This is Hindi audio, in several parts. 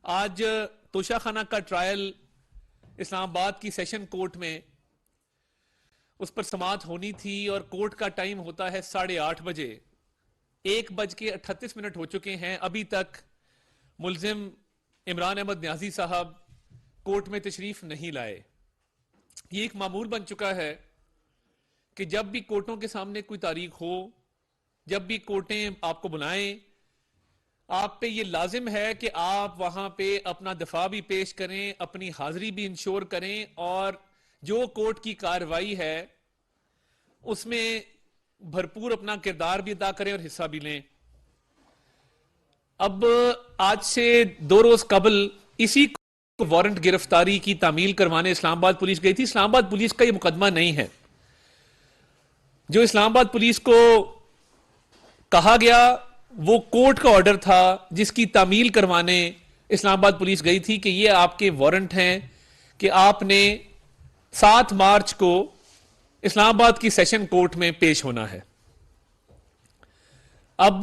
आज तोशाखाना का ट्रायल इस्लामाबाद की सेशन कोर्ट में उस पर समाअत होनी थी और कोर्ट का टाइम होता है 8:30 बजे। 1:38 हो चुके हैं, अभी तक मुल्जिम इमरान अहमद न्याजी साहब कोर्ट में तशरीफ नहीं लाए। ये एक मामूल बन चुका है कि जब भी कोर्टों के सामने कोई तारीख हो, जब भी कोर्टें आपको बुलाएं, आप पे ये लाजिम है कि आप वहां पे अपना दफा भी पेश करें, अपनी हाजिरी भी इंश्योर करें और जो कोर्ट की कार्रवाई है उसमें भरपूर अपना किरदार भी अदा करें और हिस्सा भी लें। अब आज से 2 रोज कबल इसी वारंट गिरफ्तारी की तामील करवाने इस्लामाबाद पुलिस गई थी। इस्लामाबाद पुलिस का यह मुकदमा नहीं है। जो इस्लामाबाद पुलिस को कहा गया वो कोर्ट का ऑर्डर था जिसकी तामील करवाने इस्लामाबाद पुलिस गई थी कि ये आपके वारंट हैं कि आपने 7 मार्च को इस्लामाबाद की सेशन कोर्ट में पेश होना है। अब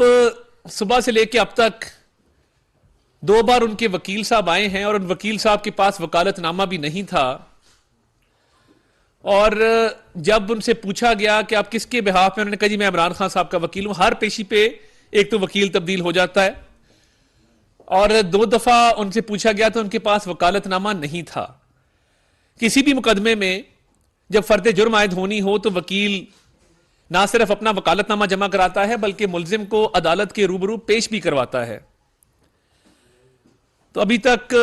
सुबह से लेकर अब तक 2 बार उनके वकील साहब आए हैं और उन वकील साहब के पास वकालतनामा भी नहीं था। और जब उनसे पूछा गया कि आप किसके बिहाफ में, उन्होंने कहा जी मैं इमरान खान साहब का वकील हूं। हर पेशी पे एक तो वकील तब्दील हो जाता है। और 2 दफा उनसे पूछा गया तो उनके पास वकालतनामा नहीं था। किसी भी मुकदमे में जब फर्द जुर्म आयद होनी हो तो वकील ना सिर्फ अपना वकालतनामा जमा कराता है बल्कि मुल्जिम को अदालत के रूबरू पेश भी करवाता है। तो अभी तक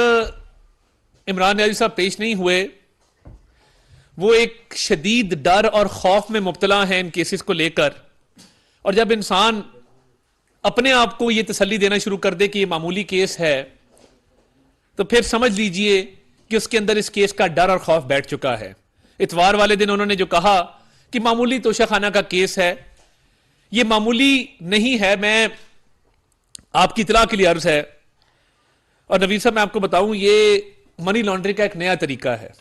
इमरान न्याजी साहब पेश नहीं हुए। वो एक शदीद डर और खौफ में मुब्तला हैं इन केसेस को लेकर। और जब इंसान अपने आप को यह तसल्ली देना शुरू कर दे कि यह मामूली केस है तो फिर समझ लीजिए कि उसके अंदर इस केस का डर और खौफ बैठ चुका है। इतवार वाले दिन उन्होंने जो कहा कि मामूली तोशाखाना का केस है, यह मामूली नहीं है। मैं आपकी इतला के लिए अर्ज है और नवीद साहब मैं आपको बताऊं, ये मनी लॉन्ड्रिंग का एक नया तरीका है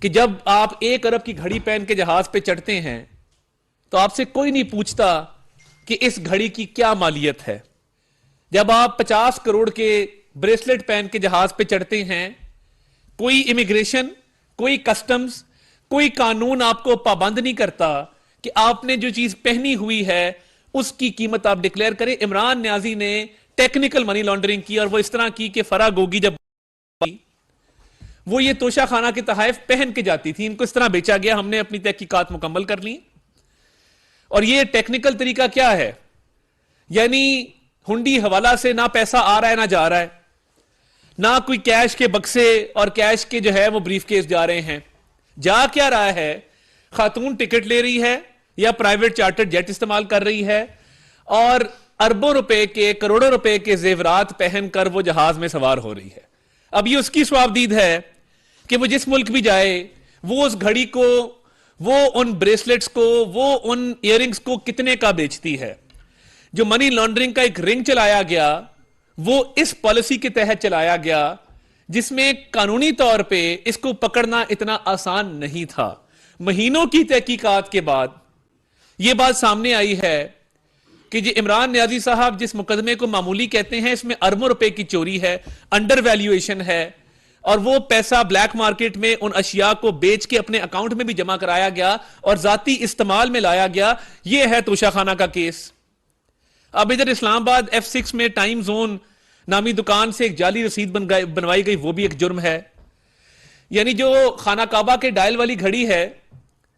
कि जब आप 1 अरब की घड़ी पहन के जहाज पे चढ़ते हैं तो आपसे कोई नहीं पूछता कि इस घड़ी की क्या मालियत है। जब आप 50 करोड़ के ब्रेसलेट पहन के जहाज पे चढ़ते हैं, कोई इमिग्रेशन, कोई कस्टम्स, कोई कानून आपको पाबंद नहीं करता कि आपने जो चीज पहनी हुई है उसकी कीमत आप डिक्लेयर करें। इमरान न्याजी ने टेक्निकल मनी लॉन्ड्रिंग की और वो इस तरह की कि फरा गोगी जब वो ये तोशाखाना के तहाइफ पहन के जाती थी, इनको इस तरह बेचा गया। हमने अपनी तहकीकात मुकम्मल कर ली। और ये टेक्निकल तरीका क्या है, यानी हुंडी हवाला से ना पैसा आ रहा है ना जा रहा है, ना कोई कैश के बक्से और कैश के जो है वो ब्रीफ केस जा रहे हैं। जा क्या रहा है, खातून टिकट ले रही है या प्राइवेट चार्टर्ड जेट इस्तेमाल कर रही है और अरबों रुपए के, करोड़ों रुपए के जेवरात पहनकर वो जहाज में सवार हो रही है। अब ये उसकी स्वाबदीद है कि वो जिस मुल्क भी जाए वो उस घड़ी को, वो उन ब्रेसलेट्स को, वो उन इयररिंग्स को कितने का बेचती है। जो मनी लॉन्ड्रिंग का एक रिंग चलाया गया वो इस पॉलिसी के तहत चलाया गया जिसमें कानूनी तौर पे इसको पकड़ना इतना आसान नहीं था। महीनों की तहकीकात के बाद यह बात सामने आई है कि जी इमरान न्याजी साहब जिस मुकदमे को मामूली कहते हैं, इसमें अरबों रुपए की चोरी है, अंडर वैल्यूएशन है और वो पैसा ब्लैक मार्केट में उन अशिया को बेच के अपने अकाउंट में भी जमा कराया गया और जाती इस्तेमाल में लाया गया। यह है तोशाखाना का केस। अब इधर इस्लामाबाद F6 में टाइम जोन नामी दुकान से एक जाली रसीद बनवाई गई, वो भी एक जुर्म है। यानी जो खाना काबा के डायल वाली घड़ी है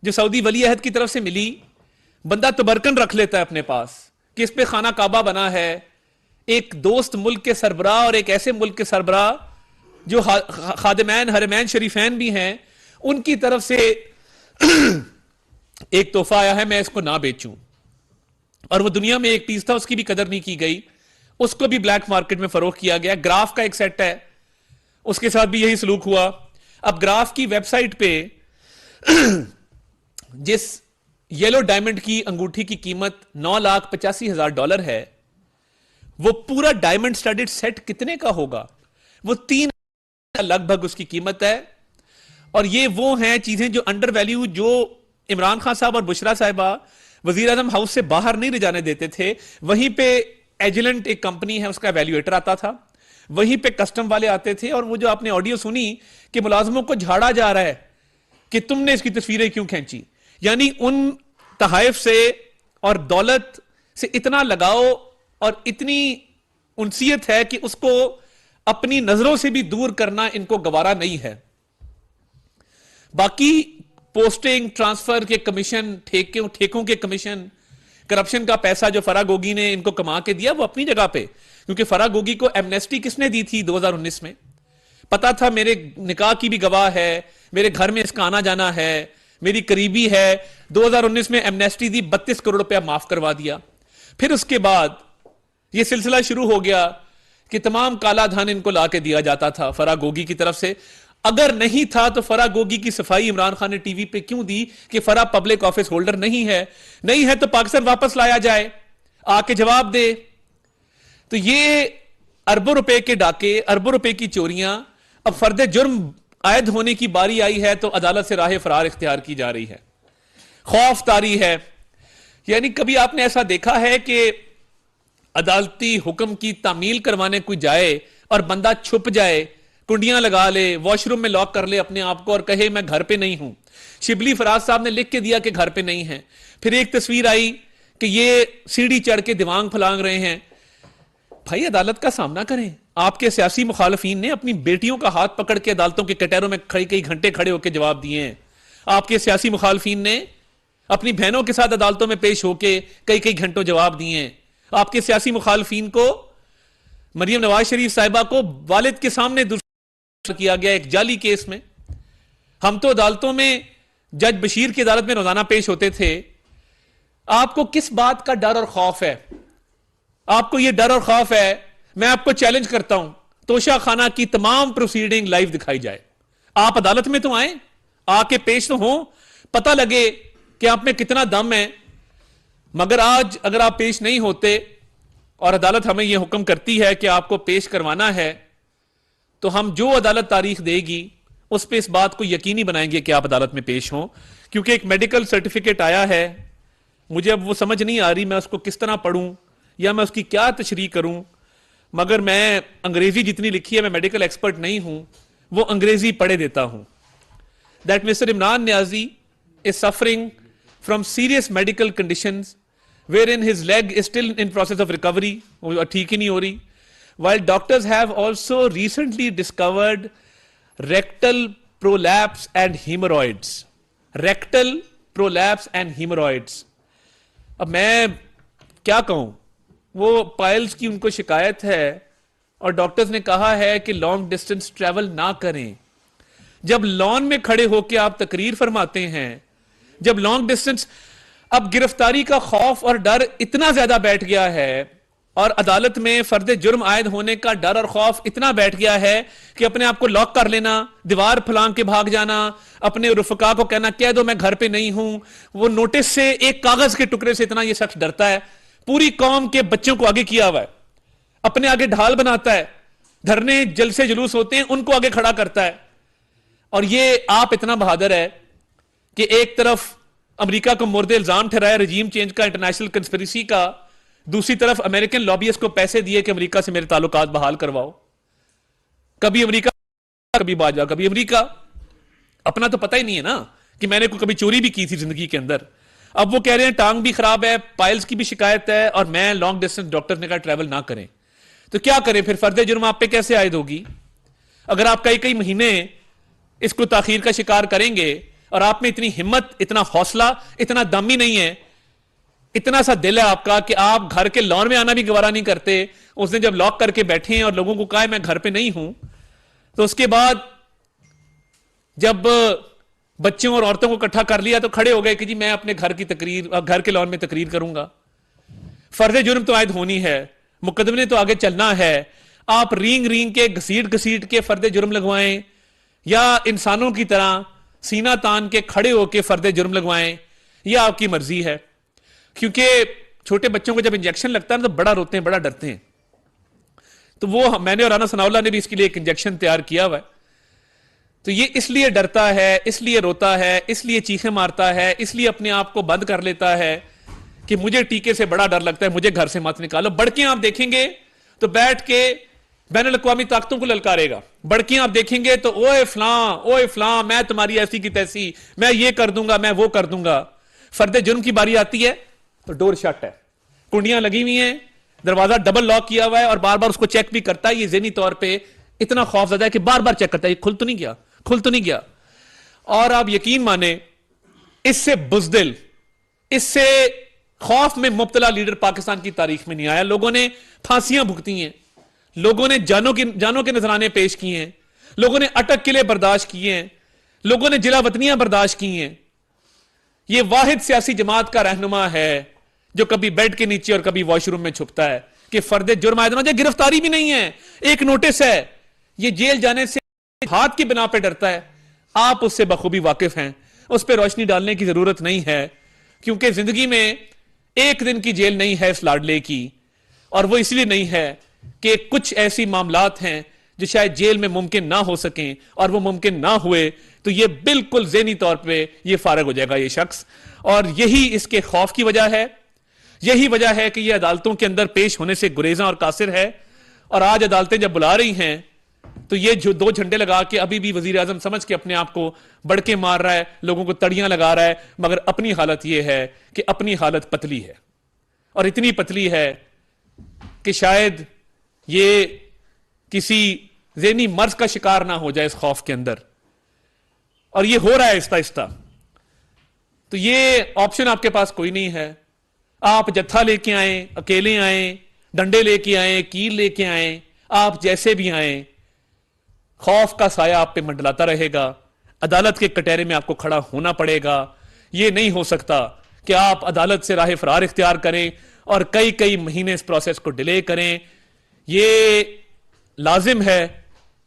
जो सऊदी वली अहद की तरफ से मिली, बंदा तबरकन रख लेता है अपने पास कि इस पे खाना काबा बना है। एक दोस्त मुल्क के सरबराह और एक ऐसे मुल्क के सरबराह जो खादिमैन हरमैन शरीफैन भी हैं, उनकी तरफ से एक तोहफा आया है, मैं इसको ना बेचूं। और वो दुनिया में एक चीज था, उसकी भी कदर नहीं की गई, उसको भी ब्लैक मार्केट में फरोख्त किया गया। ग्राफ का एक सेट है, उसके साथ भी यही सलूक हुआ। अब ग्राफ की वेबसाइट पे जिस येलो डायमंड की अंगूठी की कीमत $9,85,000 है, वो पूरा डायमंड स्टडेड सेट कितने का होगा? वो 3 लगभग उसकी कीमत है। और ये वो हैं चीजें जो अंडर वैल्यू, जो इमरान खान साहब और बुशरा साहिबा वजीर आजम हाउस से बाहर नहीं ले जाने देते थे। वहीं पे एजिलेंट एक कंपनी है, उसका वैल्यूएटर आता था, वहीं पे कस्टम वाले आते थे और वो जो आपने ऑडियो सुनी कि मुलाजमों को झाड़ा जा रहा है कि तुमने इसकी तस्वीरें क्यों खींची, यानी उन तहाइफ से और दौलत से इतना लगाव और इतनी उनसियत है कि उसको अपनी नजरों से भी दूर करना इनको गवारा नहीं है। बाकी पोस्टिंग, ट्रांसफर के कमीशन, ठेकों के कमीशन, करप्शन का पैसा जो फराह गोगी ने इनको कमा के दिया वो अपनी जगह पे, क्योंकि फराह गोगी को एमनेस्टी किसने दी थी 2019 में? पता था मेरे निकाह की भी गवाह है, मेरे घर में इसका आना जाना है, मेरी करीबी है। 2019 में एमनेस्टी दी, 32 करोड़ रुपया माफ करवा दिया। फिर उसके बाद यह सिलसिला शुरू हो गया कि तमाम काला धन इनको लाके दिया जाता था फराह गोगी की तरफ से। अगर नहीं था तो फराह गोगी की सफाई इमरान खान ने टीवी पे क्यों दी कि फराह पब्लिक ऑफिस होल्डर नहीं है? नहीं है तो पाकिस्तान वापस लाया जाए, आके जवाब दे। तो ये अरबों रुपए के डाके, अरबों रुपए की चोरियां, अब फर्द जुर्म आयद होने की बारी आई है तो अदालत से राह फरार इख्तियार की जा रही है, खौफ तारी है। यानी कभी आपने ऐसा देखा है कि अदालती हुक्म की तामील करवाने कोई जाए और बंदा छुप जाए, कुंडियां लगा ले, वॉशरूम में लॉक कर ले अपने आप को और कहे मैं घर पे नहीं हूं? शिबली फराज साहब ने लिख के दिया कि घर पे नहीं है। फिर एक तस्वीर आई कि ये सीढ़ी चढ़ के दिमाग फलांग रहे हैं। भाई अदालत का सामना करें। आपके सियासी मुखालफीन ने अपनी बेटियों का हाथ पकड़ के अदालतों के कटहरों में कई घंटे खड़े होकर जवाब दिए हैं। आपके सियासी मुखालफीन ने अपनी बहनों के साथ अदालतों में पेश होकर कई घंटों जवाब दिए हैं। आपके सियासी मुखालफीन को, मरियम नवाज शरीफ साहिबा को वालिद के सामने किया गया एक जाली केस में। हम तो अदालतों में जज बशीर की अदालत में रोजाना पेश होते थे। आपको किस बात का डर और खौफ है? आपको यह डर और खौफ है? मैं आपको चैलेंज करता हूं, तोशा खाना की तमाम प्रोसीडिंग लाइव दिखाई जाए। आप अदालत में तो आए, आके पेश तो हो, पता लगे कि आप में कितना दम है। मगर आज अगर आप पेश नहीं होते और अदालत हमें यह हुक्म करती है कि आपको पेश करवाना है, तो हम जो अदालत तारीख देगी उस पे इस बात को यकीनी बनाएंगे कि आप अदालत में पेश हों। क्योंकि एक मेडिकल सर्टिफिकेट आया है, मुझे अब वो समझ नहीं आ रही मैं उसको किस तरह पढ़ूं या मैं उसकी क्या तशरीह करूं। मगर मैं अंग्रेजी जितनी लिखी है, मैं मेडिकल एक्सपर्ट नहीं हूं, वो अंग्रेजी पढ़े देता हूं। That mister Imran Niazi is suffering from serious medical conditions where in his leg is still in process of recovery, वो ठीक ही नहीं हो रही। While doctors have also recently discovered rectal prolapse and hemorrhoids. Rectal prolapse and hemorrhoids. अब मैं क्या कहूं, वो पाइल्स की उनको शिकायत है और डॉक्टर्स ने कहा है कि लॉन्ग डिस्टेंस ट्रैवल ना करें। जब लॉन में खड़े होकर आप तकरीर फरमाते हैं, जब लॉन्ग डिस्टेंस, अब गिरफ्तारी का खौफ और डर इतना ज्यादा बैठ गया है और अदालत में फर्द जुर्म आयद होने का डर और खौफ इतना बैठ गया है कि अपने आप को लॉक कर लेना, दीवार फलांग के भाग जाना, अपने रुफका को कहना कह दो मैं घर पे नहीं हूं। वो नोटिस से, एक कागज के टुकड़े से इतना ये शख्स डरता है। पूरी कौम के बच्चों को आगे किया हुआ है, अपने आगे ढाल बनाता है, धरने जलसे जुलूस होते हैं उनको आगे खड़ा करता है। और ये आप इतना बहादुर है कि एक तरफ अमेरिका को मुर्दे इल्जाम ठहराया रजीम चेंज का, इंटरनेशनल कंस्पिरेसी का, दूसरी तरफ अमेरिकन लॉबियस्ट को पैसे दिए कि अमेरिका से मेरे ताल्लुकात बहाल करवाओ। कभी अमेरिका, कभी बाजवा, कभी अमेरिका। अपना तो पता ही नहीं है ना कि मैंने कोई कभी चोरी भी की थी जिंदगी के अंदर। अब वो कह रहे हैं टांग भी खराब है, पाइल्स की भी शिकायत है और मैं लॉन्ग डिस्टेंस, डॉक्टर ने कहा ट्रैवल ना करें। तो क्या करें फिर? फर्द जुर्म आप पे कैसे आयद होगी? अगर आप कई महीने इसको ताखीर का शिकार करेंगे और आप में इतनी हिम्मत, इतना हौसला, इतना दम ही नहीं है, इतना सा दिल है आपका कि आप घर के लॉन में आना भी गवारा नहीं करते। उसने जब लॉक करके बैठे हैं और लोगों को कहा है मैं घर पे नहीं हूं, तो उसके बाद जब बच्चों और औरतों को इकट्ठा कर लिया तो खड़े हो गए कि जी मैं अपने घर की तकरीर, घर के लॉन में तकरीर करूंगा। फर्ज जुर्म तो आयद होनी है, मुकदमे तो आगे चलना है। आप रींग के घसीट के फर्द जुर्म लगवाएं या इंसानों की तरह सीना तान के खड़े होकर फर्द जुर्म लगवाएं, यह आपकी मर्जी है। क्योंकि छोटे बच्चों को जब इंजेक्शन लगता है ना तो बड़ा रोते हैं, बड़ा डरते हैं। तो वो मैंने और राना सनाउल्लाह ने भी इसके लिए एक इंजेक्शन तैयार किया हुआ है। तो ये इसलिए डरता है, इसलिए रोता है, इसलिए चीखें मारता है, इसलिए अपने आप को बंद कर लेता है कि मुझे टीके से बड़ा डर लगता है, मुझे घर से मत निकालो। बड़के आप देखेंगे तो बैठ के बैनुल अक़वामी ताकतों को ललकारेगा। बड़कियां आप देखेंगे तो ओए फलां मैं तुम्हारी ऐसी की तैसी, मैं ये कर दूंगा, मैं वो कर दूंगा। फर्द जुर्म की बारी आती है तो डोर शट है, कुंडियां लगी हुई हैं, दरवाजा डबल लॉक किया हुआ है और बार बार उसको चेक भी करता है। ये ज़हनी तौर पे इतना खौफज़दा है कि बार बार चेक करता है, खुल तो नहीं गया, खुल तो नहीं गया। और आप यकीन माने, इससे बुज़दिल, इससे खौफ में मुब्तला लीडर पाकिस्तान की तारीख में नहीं आया। लोगों ने फांसियां भुगती हैं, लोगों ने जानों के नजराने पेश किए हैं, लोगों ने अटक किले बर्दाश्त किए हैं, लोगों ने जिला वतनियां बर्दाश्त की हैं। यह वाहिद सियासी जमात का रहनुमा है जो कभी बेड के नीचे और कभी वॉशरूम में छुपता है कि फर्द जुर्म आयद ना जाए। गिरफ्तारी भी नहीं है, एक नोटिस है, यह जेल जाने से हाथ की बिना पे डरता है। आप उससे बखूबी वाकिफ हैं, उस पर रोशनी डालने की जरूरत नहीं है, क्योंकि जिंदगी में एक दिन की जेल नहीं है इस लाडले की। और वो इसलिए नहीं है कि कुछ ऐसी मामलात हैं जो शायद जेल में मुमकिन ना हो सकें, और वो मुमकिन ना हुए तो ये बिल्कुल ज़हनी तौर पे ये फारग हो जाएगा ये शख्स। और यही इसके खौफ की वजह है, यही वजह है कि ये अदालतों के अंदर पेश होने से गुरेजा और कासिर है। और आज अदालतें जब बुला रही हैं तो ये जो दो झंडे लगा के अभी भी वजीर आजम समझ के अपने आप को बड़के मार रहा है, लोगों को तड़ियां लगा रहा है, मगर अपनी हालत यह है कि अपनी हालत पतली है, और इतनी पतली है कि शायद ये किसी ज़हनी मर्ज का शिकार ना हो जाए इस खौफ के अंदर। और ये हो रहा है आहिस्ता आहिस्ता। तो ये ऑप्शन आपके पास कोई नहीं है। आप जत्था लेके आए, अकेले आए, डंडे लेके आए, कील लेके आए, आप जैसे भी आए, खौफ का साया आप पे मंडलाता रहेगा। अदालत के कटहरे में आपको खड़ा होना पड़ेगा। यह नहीं हो सकता कि आप अदालत से राह फरार इख्तियार करें और कई कई महीने इस प्रोसेस को डिले करें। यह लाजिम है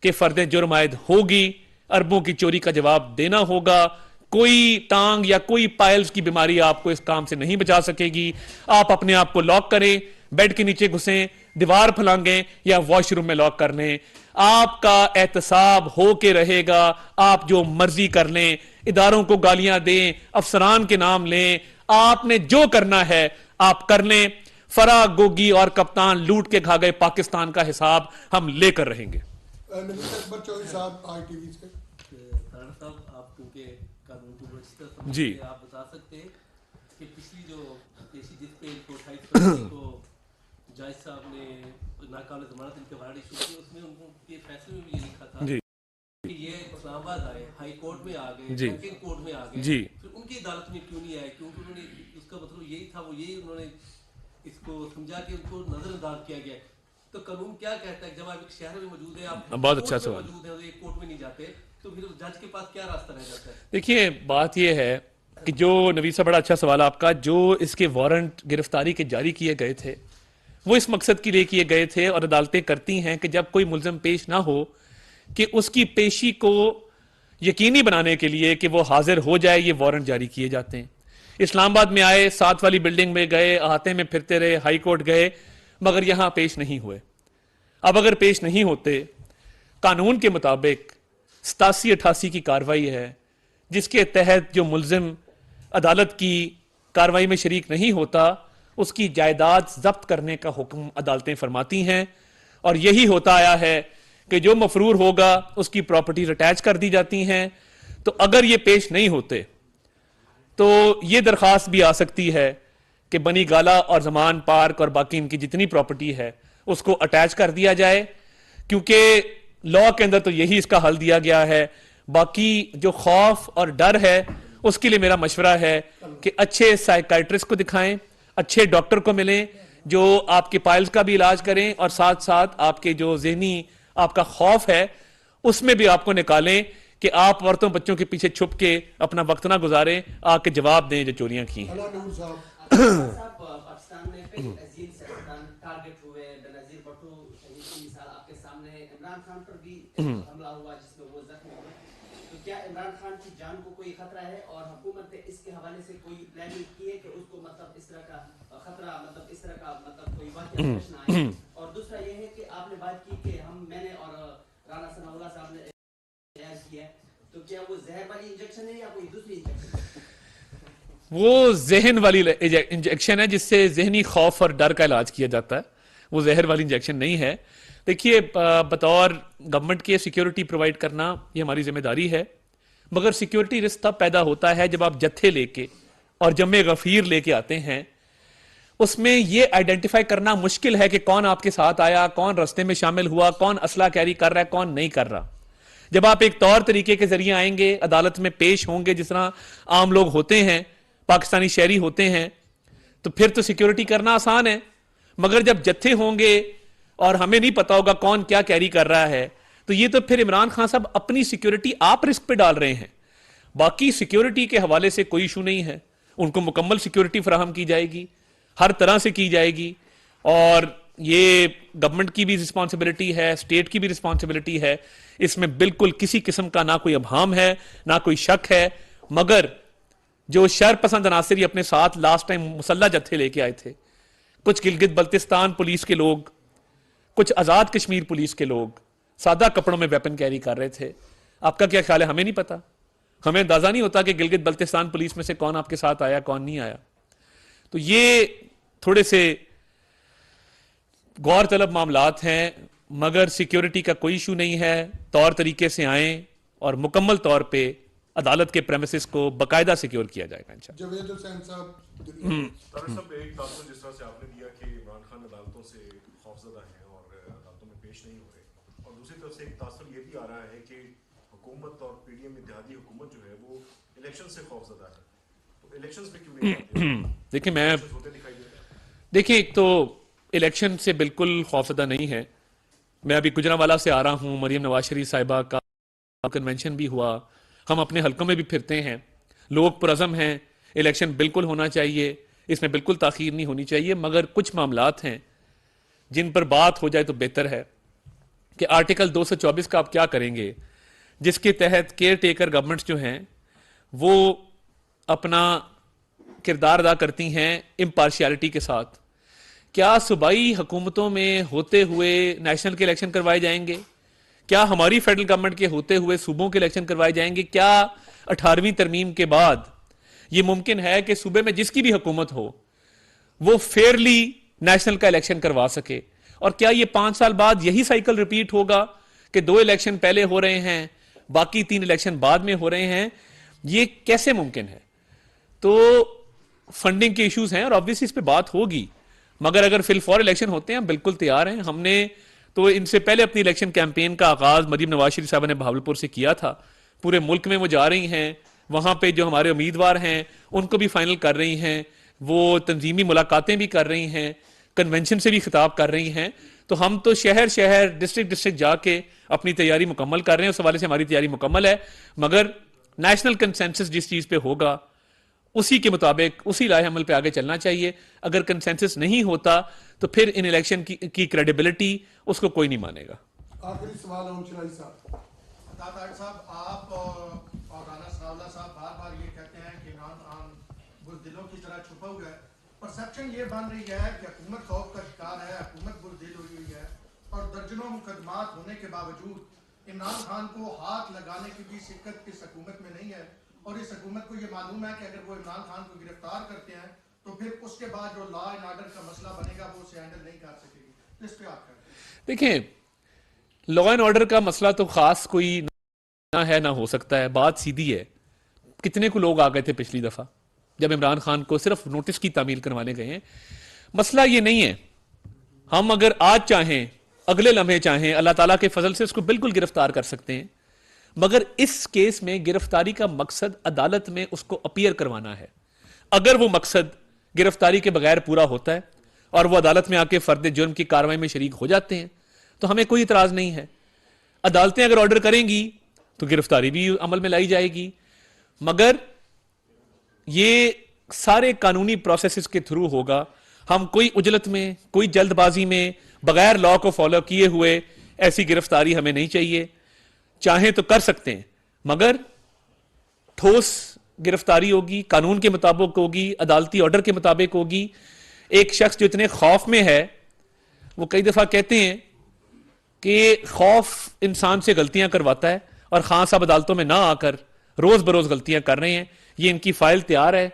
कि फर्द जुर्म आयद होगी, अरबों की चोरी का जवाब देना होगा। कोई टांग या कोई पायल्स की बीमारी आपको इस काम से नहीं बचा सकेगी। आप अपने आप को लॉक करें, बेड के नीचे घुसें, दीवार फलांगें या वॉशरूम में लॉक कर लें। आपका एहतसाब होके रहेगा। आप जो मर्जी कर लें, इदारों को गालियां दें, अफसरान के नाम लें, आपने जो करना है आप कर लें। फराह गोगी और कप्तान लूट के खा गए पाकिस्तान का हिसाब हम लेकर रहेंगे। जी, आप बता सकते हैं कि पिछली जो केसी जिस पे जज साहब ने नाकाबिल जमानत इनके वारंट इशू किए, उसमें उनके फैसले में भी ये लिखा था जी, कि ये इस्लामाबाद आए, हाई कोर्ट में आ गए, जी, सुप्रीम कोर्ट में आ गए, जी, फिर उनकी अदालत में क्यों नहीं आए? क्योंकि उन्होंने, उसका मतलब यही था, वो यही उन्होंने इसको समझा कि उनको नजरअंदाज किया गया। तो कानून क्या कहता है, जब आप एक शहर में मौजूद है, आप बहुत अच्छा सवाल मौजूद है, एक कोर्ट में नहीं जाते, तो फिर जज के पास क्या रास्ता रह जाता है? देखिए, बात यह है कि जो नवीद साहब, बड़ा अच्छा सवाल आपका, जो इसके वारंट गिरफ्तारी के जारी किए गए थे वो इस मकसद के लिए किए गए थे, और अदालतें करती हैं कि जब कोई मुल्ज़िम पेश ना हो कि उसकी पेशी को यकीनी बनाने के लिए कि वो हाजिर हो जाए, ये वारंट जारी किए जाते हैं। इस्लामाबाद में आए, 7 वाली बिल्डिंग में गए, अहाते में फिरते रहे, हाई कोर्ट गए, मगर यहां पेश नहीं हुए। अब अगर पेश नहीं होते, कानून के मुताबिक 87-88 की कार्रवाई है जिसके तहत जो मुल्जिम अदालत की कार्रवाई में शरीक नहीं होता उसकी जायदाद जब्त करने का हुक्म अदालतें फरमाती हैं। और यही होता आया है कि जो मफरूर होगा उसकी प्रॉपर्टीज अटैच कर दी जाती हैं। तो अगर ये पेश नहीं होते तो ये दरख्वास्त भी आ सकती है कि बनी गाला और जमान पार्क और बाकी इनकी जितनी प्रॉपर्टी है उसको अटैच कर दिया जाए, क्योंकि लॉ के अंदर तो यही इसका हल दिया गया है। बाकी जो खौफ और डर है उसके लिए मेरा मशवरा है कि अच्छे साइकाइट्रिस्ट को दिखाएं, अच्छे डॉक्टर को मिलें जो आपके पाइल्स का भी इलाज करें, और साथ साथ आपके जो ज़हनी आपका खौफ है उसमें भी आपको निकालें कि आप औरतों बच्चों के पीछे छुप के अपना वक्त ना गुजारें, आके जवाब दें जो चोरियां की हैं। पाकिस्तान में टारगेट हुए, बेनजीर भुट्टो शहीद की मिसाल आपके सामने है, इमरान खान पर भी हमला हुआ जिसमें वो जख्मी हुए। तो क्या इमरान खान की जान को कोई खतरा है, और हुकूमत ने इसके हवाले से कोई प्लानिंग की है कि उसको मतलब इस तरह का खतरा, मतलब इस तरह का मतलब कोई वाक़या पेश ना आए? और दूसरा ये है कि आपने बात की कि मैंने और राना सनाउल्लाह साहब ने इलाज किया, तो क्या वो जहर वाली इंजेक्शन है या कोई दूसरी इंजेक्शन है? वो जहन वाली इंजेक्शन है जिससे जहनी खौफ और डर का इलाज किया जाता है। वो जहर वाली इंजेक्शन नहीं है। देखिए, बतौर गवर्नमेंट के सिक्योरिटी प्रोवाइड करना ये हमारी जिम्मेदारी है, मगर सिक्योरिटी रिस्क तब पैदा होता है जब आप जत्थे लेके और जमे गफीर लेके आते हैं। उसमें ये आइडेंटिफाई करना मुश्किल है कि कौन आपके साथ आया, कौन रास्ते में शामिल हुआ, कौन असला कैरी कर रहा है, कौन नहीं कर रहा। जब आप एक तौर तरीके के जरिए आएंगे, अदालत में पेश होंगे जिस तरह आम लोग होते हैं, पाकिस्तानी शहरी होते हैं, तो फिर तो सिक्योरिटी करना आसान है। मगर जब जत्थे होंगे और हमें नहीं पता होगा कौन क्या कैरी कर रहा है, तो ये तो फिर इमरान खान साहब अपनी सिक्योरिटी आप रिस्क पे डाल रहे हैं। बाकी सिक्योरिटी के हवाले से कोई इशू नहीं है, उनको मुकम्मल सिक्योरिटी फराहम की जाएगी, हर तरह से की जाएगी। और ये गवर्नमेंट की भी रिस्पॉन्सिबिलिटी है, स्टेट की भी रिस्पॉन्सिबिलिटी है, इसमें बिल्कुल किसी किस्म का ना कोई अभाम है, ना कोई शक है। मगर जो शर पसंद अनासिर ये अपने साथ लास्ट टाइम मुसल्ला जत्थे लेके आए थे, कुछ गिलगित बल्तिस्तान पुलिस के लोग, कुछ आजाद कश्मीर पुलिस के लोग सादा कपड़ों में वेपन कैरी कर रहे थे। आपका क्या ख्याल है? हमें नहीं पता, हमें अंदाजा नहीं होता कि गिलगित बल्तिस्तान पुलिस में से कौन आपके साथ आया, कौन नहीं आया। तो ये थोड़े से गौर तलब मामलात हैं, मगर सिक्योरिटी का कोई इशू नहीं है। तौर तरीके से आए और मुकम्मल तौर पे अदालत के प्रेमिसेस को बाकायदा सिक्योर किया जाएगा इंशाअल्लाह। जवेद हुसैन साहब, साहब एक तासुर जिस तरह से आपने दिया कि इमरान खान अदालतों से खौफजदा हैं और अदालतों में पेश नहीं हो रहे, और दूसरी तरफ से एक तासुर ये भी आ रहा है कि हुकूमत और पीडीएम इत्तेहादी हुकूमत जो है वो इलेक्शन से खौफजदा है, तो इलेक्शंस में क्यों नहीं आते? देखिए, मैं होते दिखाई दे रहे हैं। देखिए, एक तो इलेक्शन से बिल्कुल खौफजदा नहीं है। मैं अभी गुजरांवाला से आ रहा हूं, मरियम नवाज शरीफ साहिबा का कन्वेंशन भी हुआ, हम अपने हलकों में भी फिरते हैं, लोग पुरज़म हैं, इलेक्शन बिल्कुल होना चाहिए, इसमें बिल्कुल ताखीर नहीं होनी चाहिए। मगर कुछ मामलात हैं जिन पर बात हो जाए तो बेहतर है कि आर्टिकल 224 का आप क्या करेंगे, जिसके तहत केयर टेकर गवर्नमेंट्स जो हैं वो अपना किरदार अदा करती हैं इम्पार्शियलिटी के साथ। क्या सूबाई हुकूमतों में होते हुए नेशनल के इलेक्शन करवाए जाएंगे? क्या हमारी फेडरल गवर्नमेंट के होते हुए सूबों के इलेक्शन करवाए जाएंगे? क्या 18वीं तरमीम के बाद ये मुमकिन है कि सूबे में जिसकी भी हुकूमत हो वो फेयरली नेशनल का इलेक्शन करवा सके? और क्या ये 5 साल बाद यही साइकिल रिपीट होगा कि 2 इलेक्शन पहले हो रहे हैं, बाकी 3 इलेक्शन बाद में हो रहे हैं? ये कैसे मुमकिन है? तो फंडिंग के इश्यूज हैं और ऑब्वियसली इस पे बात होगी। मगर अगर फिल फॉर इलेक्शन होते हैं, हम बिल्कुल तैयार हैं। हमने तो इनसे पहले अपनी इलेक्शन कैंपेन का आगाज मरीम नवाज शरीफ साहब ने बहावलपुर से किया था। पूरे मुल्क में वो जा रही हैं, वहां पे जो हमारे उम्मीदवार हैं उनको भी फाइनल कर रही हैं, वो तंजीमी मुलाकातें भी कर रही हैं, कन्वेंशन से भी खिताब कर रही हैं। तो हम तो शहर शहर डिस्ट्रिक्ट डिस्ट्रिक्ट जाके अपनी तैयारी मुकम्मल कर रहे हैं। उस हवाले से हमारी तैयारी मुकम्मल है, मगर नेशनल कंसेंसस जिस चीज पे होगा उसी के मुताबिक उसी लाए अमल पे आगे चलना चाहिए। अगर कंसेंसस नहीं होता तो फिर इन इलेक्शन की क्रेडिबिलिटी उसको कोई नहीं मानेगा। आखिरी सवाल ओम शराई साहब। साहब, आप और राना सनाउल्लाह साहब बार बार ये कहते हैं कि इमरान खान बुज़दिलों की तरह छुपा हुआ है। परसेप्शन ये बन रही है कि हुकूमत खौफ का शिकार है, हुकूमत बुज़दिल हुई है, और दर्जनों मुकदमात होने के बावजूद इमरान खान को हाथ लगाने की भी शिक्कत इस हुकूमत में नहीं है। और इस हुकूमत को ये मालूम है कि अगर वो इमरान खान को गिरफ्तार करते हैं तो फिर उसके बाद जो लॉ एंड ऑर्डर का मसला बनेगा वो उसे हैंडल नहीं कर सकेगी। तो इस पे आप कहते हैं? देखें, लॉ एंड ऑर्डर का मसला तो खास कोई ना है ना हो सकता है। बात सीधी है, कितने को लोग आ गए थे पिछली दफा जब इमरान खान को सिर्फ नोटिस की तामील करवाने गए हैं। मसला ये नहीं है, हम अगर आज चाहें, अगले लम्हे चाहें, अल्लाह ताला के फजल से उसको बिल्कुल गिरफ्तार कर सकते हैं। मगर इस केस में गिरफ्तारी का मकसद अदालत में उसको अपीयर करवाना है। अगर वो मकसद गिरफ्तारी के बगैर पूरा होता है और वो अदालत में आके फर्द जुर्म की कार्रवाई में शरीक हो जाते हैं तो हमें कोई इतराज नहीं है। अदालतें अगर ऑर्डर करेंगी तो गिरफ्तारी भी अमल में लाई जाएगी। मगर ये सारे कानूनी प्रोसेसेस के थ्रू होगा। हम कोई उजलत में, कोई जल्दबाजी में, बगैर लॉ को फॉलो किए हुए ऐसी गिरफ्तारी हमें नहीं चाहिए। चाहे तो कर सकते हैं, मगर ठोस गिरफ्तारी होगी, कानून के मुताबिक होगी, अदालती ऑर्डर के मुताबिक होगी। एक शख्स जो इतने खौफ में है, वो कई दफा कहते हैं कि खौफ इंसान से गलतियां करवाता है, और खान साहब अदालतों में ना आकर रोज बरोज गलतियां कर रहे हैं। ये इनकी फाइल तैयार है,